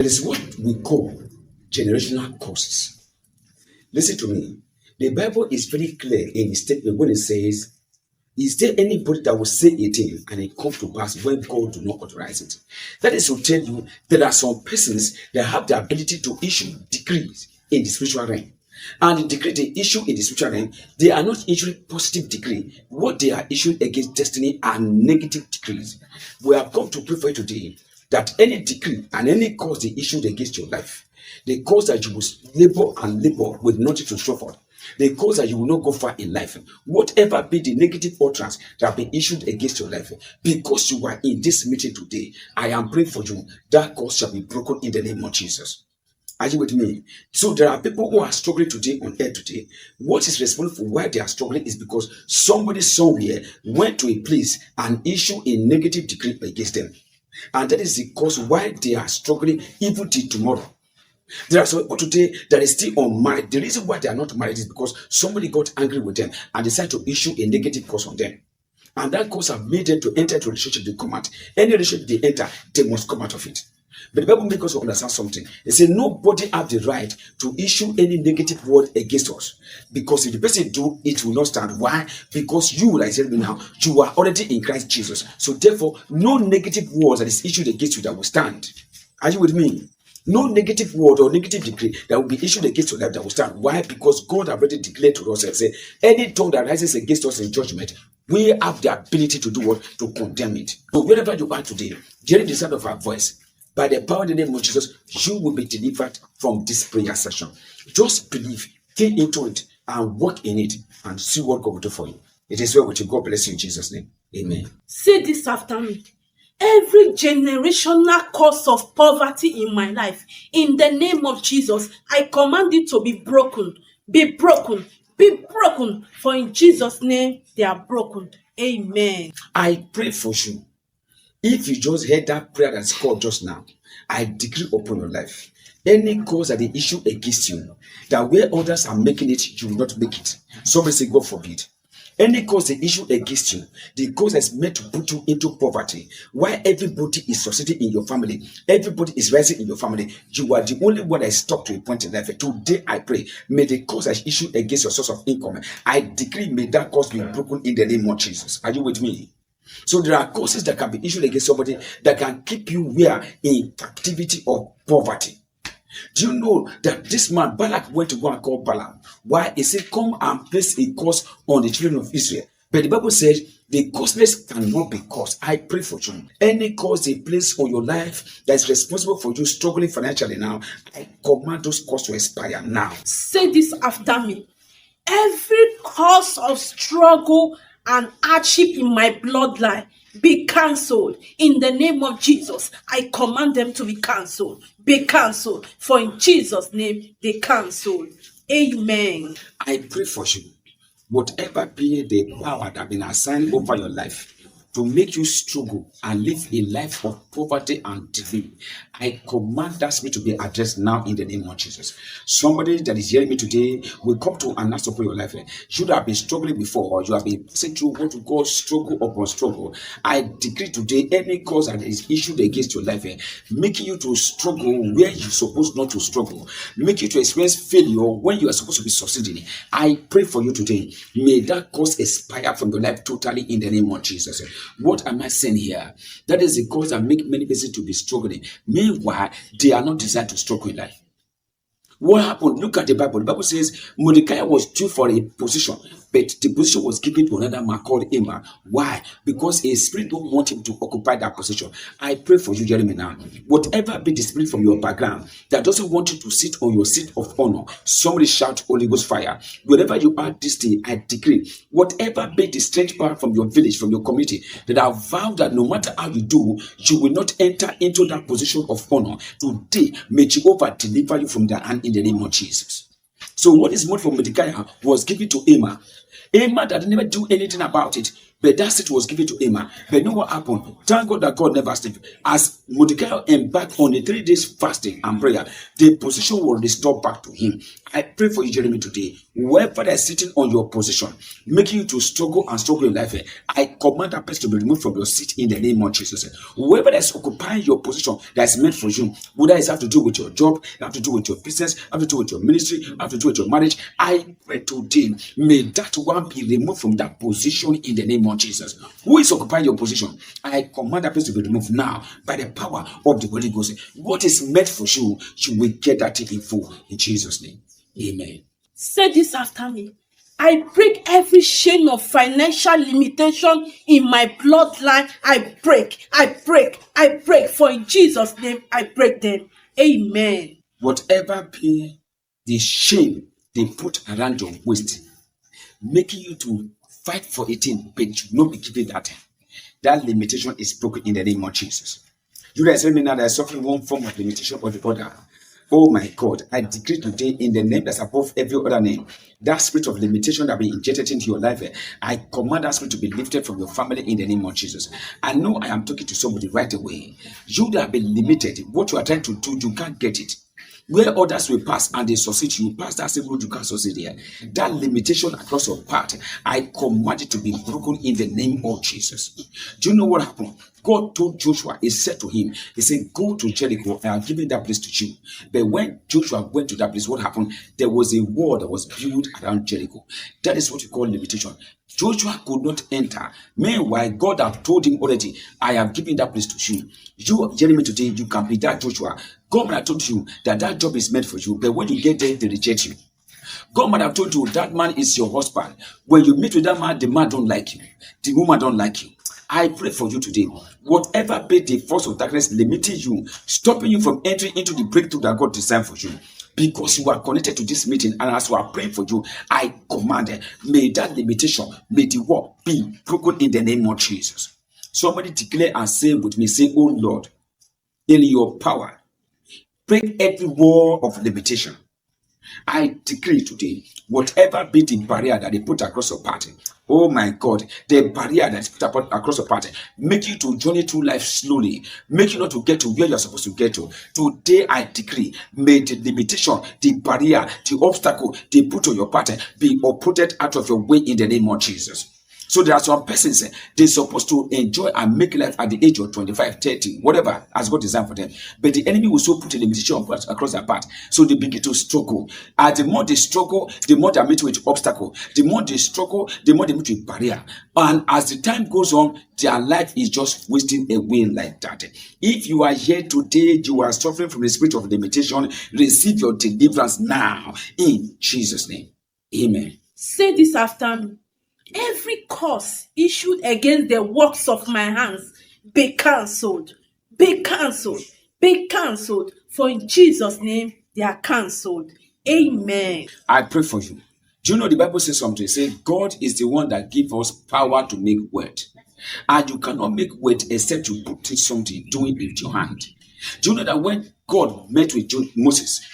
It is what we call generational curses. Listen to me. The Bible is very clear in its statement when it says, is there anybody that will say a thing and it comes to pass when God do not authorize it? That is to tell you there are some persons that have the ability to issue decrees in the spiritual realm. And the decree they issue in the spiritual realm, they are not issuing positive decree. What they are issuing against destiny are negative decrees. We have come to pray for you today that any decree and any cause they issued against your life, the cause that you will labor and labor with nothing to show for, the cause that you will not go far in life, whatever be the negative utterance that have been issued against your life, because you are in this meeting today, I am praying for you, that cause shall be broken in the name of Jesus. Are you with me? So there are people who are struggling today on earth today. What is responsible for why they are struggling is because somebody somewhere went to a place and issued a negative decree against them. And that is the cause why they are struggling even till tomorrow. There are some people today that is still unmarried. The reason why they are not married is because somebody got angry with them and decided to issue a negative cause on them. And that cause have made them to enter into a relationship they come out. Any relationship they enter, they must come out of it. But the Bible makes us understand something. It says nobody have the right to issue any negative word against us. Because if the person do, it will not stand. Why? Because you, like I said now, you are already in Christ Jesus. So therefore, no negative words that is issued against you that will stand. Are you with me? No negative word or negative decree that will be issued against your life that will stand. Why? Because God already declared to us and said, any tongue that rises against us in judgment, we have the ability to do what? To condemn it. So wherever you are today, hearing the sound of our voice, by the power in the name of Jesus, you will be delivered from this prayer session. Just believe, get into it, and work in it, and see what God will do for you. It is well with you. God bless you in Jesus' name. Amen. Say this after me. Every generational cause of poverty in my life, in the name of Jesus, I command it to be broken. Be broken. Be broken. For in Jesus' name, they are broken. Amen. I pray for you. If you just heard that prayer that's called just now, I decree upon your life. Any cause that they issue against you, that where others are making it, you will not make it. Somebody say, God forbid. Any cause they issue against you, the cause is meant to put you into poverty. Why everybody is succeeding in your family, everybody is rising in your family, you are the only one that is stuck to a point in life. Today I pray, may the cause that is issued against your source of income, I decree, may that cause be broken in the name of Jesus. Are you with me? So there are causes that can be issued against somebody that can keep you where in captivity of poverty. Do you know that this man Balak went to go and call Balaam? Why? He said, come and place a curse on the children of Israel. But the Bible says the causeless cannot be caused. I pray for you. Any cause they place on your life that is responsible for you struggling financially now, I command those causes to expire now. Say this after me. Every cause of struggle and hardship in my bloodline be cancelled in the name of Jesus. I command them to be cancelled. Be cancelled. For in Jesus' name, they cancelled. Amen. I pray for you. Whatever be the power that has been assigned over your life to make you struggle and live a life of poverty and delay, I command that spirit to be addressed now in the name of Jesus. Somebody that is hearing me today will come to an answer for your life. You should have been struggling before, or you have been passing through what we call struggle upon struggle. I decree today, any cause that is issued against your life, making you to struggle where you're supposed not to struggle, make you to experience failure when you are supposed to be succeeding. I pray for you today. May that cause expire from your life totally in the name of Jesus. What am I saying here? That is the cause that make many persons to be struggling. Meanwhile, they are not designed to struggle in life. What happened? Look at the Bible. The Bible says Mordecai was due for a position, but the position was given to another man called Haman. Why? Because a spirit don't want him to occupy that position. I pray for you, Jeremy, now. Whatever be the spirit from your background that doesn't want you to sit on your seat of honor, somebody shout Holy Ghost fire. Wherever you are this day, I decree, whatever be the strange power from your village, from your community, that have vowed that no matter how you do, you will not enter into that position of honor. Today, may Jehovah deliver you from that hand in the name of Jesus. So what is meant for Mordecai was given to Haman. Haman that never do anything about it. But that seat was given to Haman. But you know what happened? Thank God that God never slept. As Mordecai embarked on the 3 days fasting and prayer, the position was restored back to him. I pray for you, Jeremy, today. Whoever that is sitting on your position, making you to struggle and struggle in life, I command that person to be removed from your seat in the name of Jesus. Whoever that is occupying your position that is meant for you, whether it's have to do with your job, have to do with your business, have to do with your ministry, have to do with your marriage, I pray today, may that one be removed from that position in the name of Jesus. Who is occupying your position? I command that person to be removed now by the power of the Holy Ghost. What is meant for you, you will get that thing in full in Jesus' name. Amen. Say this after me. I break every chain of financial limitation in my bloodline. I break. For in Jesus' name, I break them. Amen. Whatever be the shame they put around your waist, making you to fight for it, but you should not be given that limitation is broken in the name of Jesus. You guys let me now that are suffering one form of limitation or the other. Oh my God, I decree today in the name that's above every other name, that spirit of limitation that be injected into your life, I command that spirit to be lifted from your family in the name of Jesus. I know I am talking to somebody right away. You that have been limited, what you are trying to do, you can't get it. Where others will pass and they succeed, you pass that same road, you can't succeed there. That limitation across your path, I command it to be broken in the name of Jesus. Do you know what happened? God told Joshua, he said to him, he said, go to Jericho, I have given that place to you. But when Joshua went to that place, what happened? There was a wall that was built around Jericho. That is what you call limitation. Joshua could not enter. Meanwhile, God had told him already, I have given that place to you. You, Jeremy, today, you can be that Joshua. God might have told you that that job is meant for you, but when you get there, they reject you. God might have told you that man is your husband. When you meet with that man, the man don't like you. The woman don't like you. I pray for you today. Whatever be the force of darkness limiting you, stopping you from entering into the breakthrough that God designed for you, because you are connected to this meeting, and as we are praying for you, I command, may that limitation, may the wall be broken in the name of Jesus. Somebody declare and say with me, say, oh Lord, in your power, break every wall of limitation. I decree today, whatever be the barrier that they put across your path, oh my God, the barrier that is put across your path, make you to journey through life slowly, make you not to get to where you're supposed to get to. Today I decree, may the limitation, the barrier, the obstacle they put on your path be uprooted out of your way in the name of Jesus. So there are some persons, they're supposed to enjoy and make life at the age of 25, 30, whatever as God designed for them. But the enemy will so put a limitation across their path. So they begin to struggle. And the more they struggle, the more they meet with obstacle. The more they struggle, the more they meet with barrier. And as the time goes on, their life is just wasting away like that. If you are here today, you are suffering from the spirit of limitation, receive your deliverance now in Jesus' name. Amen. Say this after me. Every curse issued against the works of my hands be cancelled. Be cancelled. Be cancelled. For in Jesus' name they are cancelled. Amen. I pray for you. Do you know the Bible says something? It says God is the one that gives us power to make wealth. And you cannot make wealth except you put something, doing it with your hand. Do you know that when God met with Moses,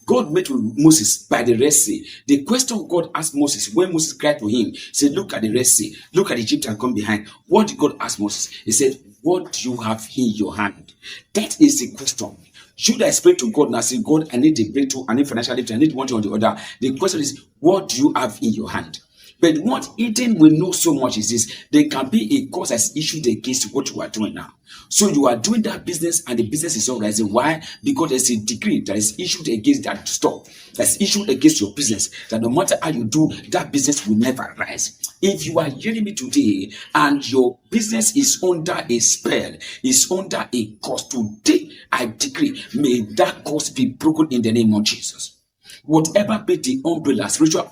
God met with Moses by the Red Sea. The question God asked Moses, when Moses cried to him, he said, look at the Red Sea, look at Egypt and come behind. What did God ask Moses? He said, what do you have in your hand? That is the question. Should I speak to God and say, God, I need a breakthrough, I need financial lift, I need one thing or the other? The question is, what do you have in your hand? But what Eden will know so much is this: there can be a cause that's issued against what you are doing now. So you are doing that business and the business is not rising. Why? Because there's a decree that is issued against that store, that's issued against your business, that no matter how you do, that business will never rise. If you are hearing me today and your business is under a spell, is under a curse, today I decree, may that curse be broken in the name of Jesus. Whatever be the umbrella, spiritual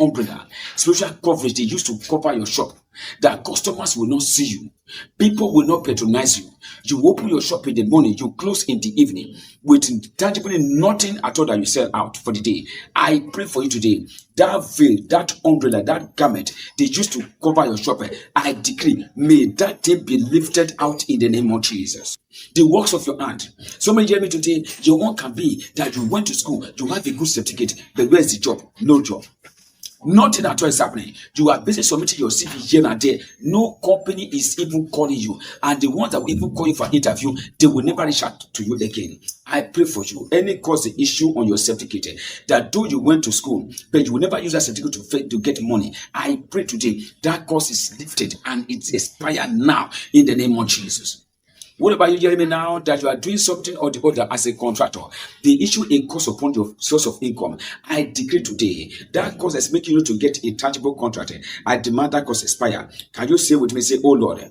coverage they used to cover your shop, that customers will not see you, people will not patronize you. You open your shop in the morning, you close in the evening with tangibly nothing at all that you sell out for the day. I pray for you today, that veil, that umbrella, that garment they used to cover your shop, I decree, may that thing be lifted out in the name of Jesus. The works of your hand. Somebody hear me today, your own can be that you went to school, you have a good certificate, but where's the job? No job. Nothing at all is happening. You are busy submitting your CV here and there. No company is even calling you. And the ones that will even call you for interview, they will never reach out to you again. I pray for you. Any cause the issue on your certificate, that though you went to school, but you will never use that certificate to get money. I pray today that cause is lifted and it's expired now in the name of Jesus. What about you, Jeremy, now that you are doing something or the other as a contractor? The issue a cause upon your source of income. I decree today that cause is making you to get a tangible contract. I demand that cause expire. Can you say with me, say, oh Lord,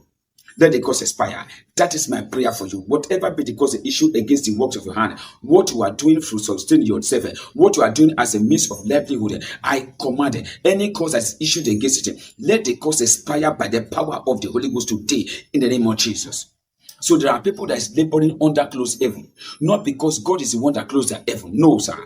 let the cause expire. That is my prayer for you. Whatever be the cause the issue against the works of your hand, what you are doing through sustaining yourself, what you are doing as a means of livelihood, I command any cause that is issued against it, let the cause expire by the power of the Holy Ghost today in the name of Jesus. So there are people that is laboring under closed heaven, not because God is the one that closed the heaven. No, sir.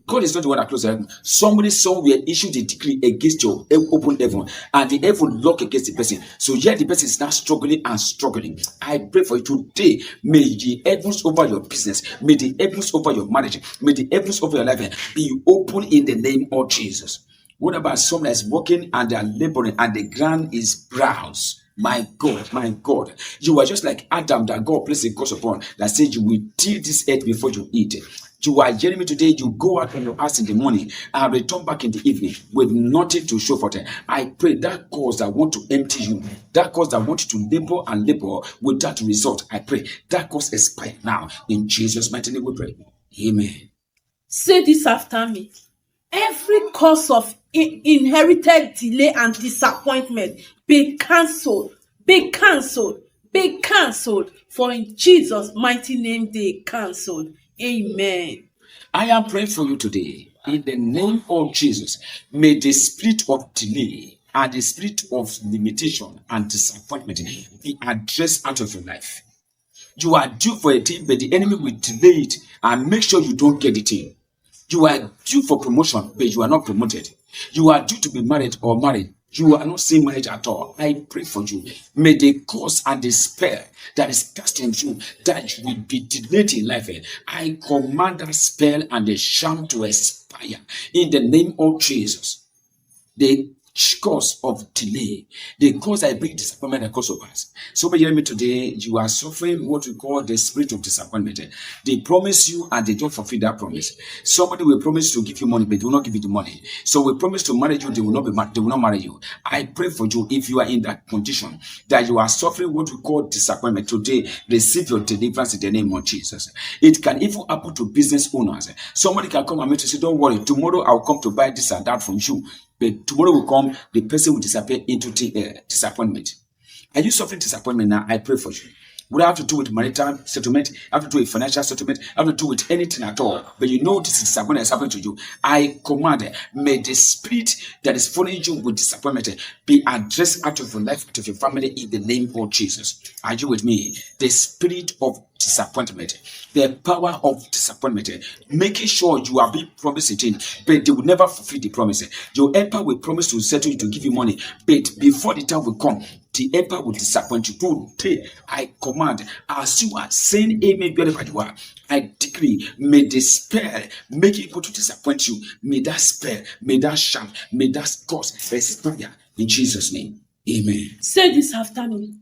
God is not the one that closed the heaven. Somebody somewhere issued a decree against your open heaven, and the heaven lock against the person. So yet the person is now struggling and struggling. I pray for you today. May the heavens over your business, may the heavens over your marriage, may the heavens over your life be open in the name of Jesus. What about someone that is working and they are laboring and the ground is browse? My God, you are just like Adam that God placed a curse upon that said you will till this earth before you eat. You are hearing me today. You go out on your house in the morning and return back in the evening with nothing to show for it. I pray that cause that want to empty you, that cause that want you to labor and labor without result, I pray that cause expire now. In Jesus' mighty name we pray. Amen. Say this after me. Every cause of inherited delay and disappointment be cancelled, be cancelled, be cancelled. For in Jesus' mighty name they cancelled. Amen. I am praying for you today in the name of Jesus. May the spirit of delay and the spirit of limitation and disappointment be addressed out of your life. You are due for a thing, but the enemy will delay it and make sure you don't get it in. You are due for promotion, but you are not promoted. You are due to be married or married. You are not seeing marriage at all. I pray for you. May the cause and the spell that is casting you, that you will be delayed in life. I command that spell and the sham to expire in the name of Jesus. The cause of delay, the cause I bring disappointment and cause of us. Somebody hear me today. You are suffering what we call the spirit of disappointment. They promise you and they don't fulfill that promise. Somebody will promise to give you money, but they will not give you the money. So we promise to marry you, they will not marry you. I pray for you if you are in that condition that you are suffering what we call disappointment today. Receive your deliverance in the name of Jesus. It can even happen to business owners. Somebody can come and meet you say, don't worry, tomorrow I'll come to buy this and that from you. But tomorrow will come, the person will disappear into disappointment. Are you suffering disappointment now? I pray for you. Would have to do with marital settlement, have to do with financial settlement, have to do with anything at all. But you know this disappointment is happening to you. I command, may the spirit that is following you with disappointment be addressed out of your life, out of your family in the name of Jesus. Are you with me? The spirit of disappointment, the power of disappointment, making sure you are being promised a thing, but they will never fulfill the promise. Your helper will promise to settle you to give you money, but before the time will come, the helper will disappoint you. Today, I command, as you are saying amen, wherever you are, I decree, may the spell make people to disappoint you. May that spell, may that sham, may that cause expire in Jesus' name. Amen. Say this after me.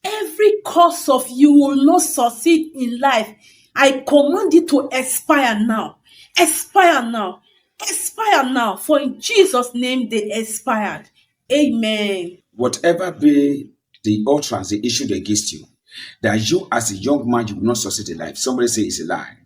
Every cause of you will not succeed in life, I command it to expire now. Expire now. Expire now. For in Jesus' name they expired. Amen. Whatever be the utterance they issued against you, that you as a young man you will not succeed in life, somebody say it's a lie.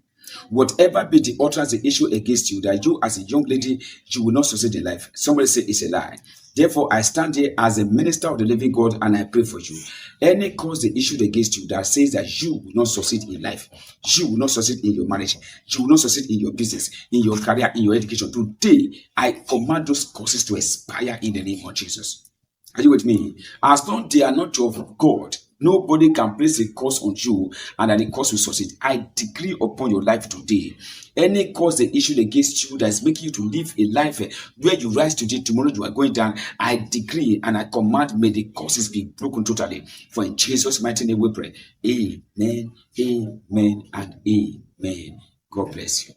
Whatever be the utterance they issue against you, that you as a young lady you will not succeed in life, somebody say it's a lie. Therefore, I stand here as a minister of the living God and I pray for you. Any cause they issued against you that says that you will not succeed in life, you will not succeed in your marriage, you will not succeed in your business, in your career, in your education, today I command those causes to expire in the name of Jesus. Are you with me? As long as they are not of God, nobody can place a curse on you and that the curse will succeed. I decree upon your life today, any cause they issued against you that is making you to live a life where you rise today, tomorrow you are going down, I decree and I command, may the curses be broken totally. For in Jesus' mighty name we pray. Amen, amen, and amen. God bless you.